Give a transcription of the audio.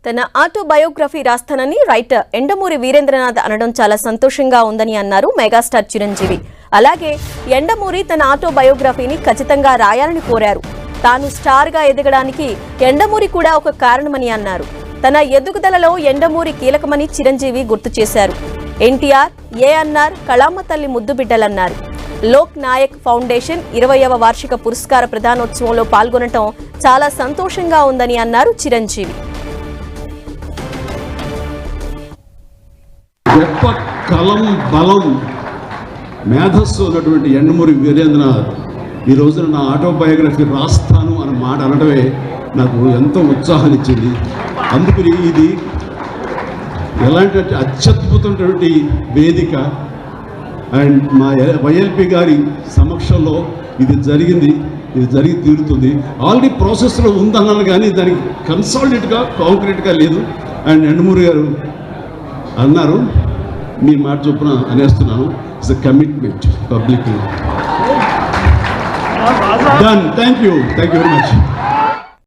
తన autobiography రాస్తానని writer Yandamuri Veerendranath అనడం చాలా సంతోషంగా ఉందని అన్నారు మెగాస్టార్ చిరంజీవి. అలాగే ఎండమూరి తన ఆటోబయోగ్రఫీని ఖచ్చితంగా రాయాలని కోరారు. తాను స్టార్గా ఎదగడానికి ఎండమూరి కూడా ఒక కారణమని అన్నారు. తన ఎదుగుదలలో ఎండమూరి కీలకమని చిరంజీవి గుర్తు చేశారు. ఎన్టీఆర్, ఏఎన్ఆర్, కళామ తల్లి ముద్దు బిడ్డలన్నారు. లోక్ నాయక్ ఫౌండేషన్ 20వ వార్షిక పురస్కార ప్రదానోత్సవంలో పాల్గొనడం చాలా సంతోషంగా ఉందని అన్నారు చిరంజీవి. గొప్ప కలం బలం మేధస్సు ఉన్నటువంటి ఎండమూరి వీరేంద్రనాథ్ ఈ రోజున నా ఆటోబయోగ్రఫీ రాస్తాను అన్న మాట అనడమే నాకు ఎంతో ఉత్సాహాన్ని ఇచ్చింది. అందుకని ఇది ఎలాంటి అత్యద్భుతమైనటువంటి వేదిక అండ్ మా వైఎల్పి గారి సమక్షంలో ఇది జరిగి తీరుతుంది. ఆల్రెడీ ప్రాసెస్లో ఉందన్నాను కానీ దానికి కన్సాలిడేట్గా కాంక్రీట్గా లేదు. అండ్ ఎండమూరి గారు అన్నారు, మీ మాట చొప్పున అనేస్తున్నాను. It's a commitment public. Done. Thank you very much.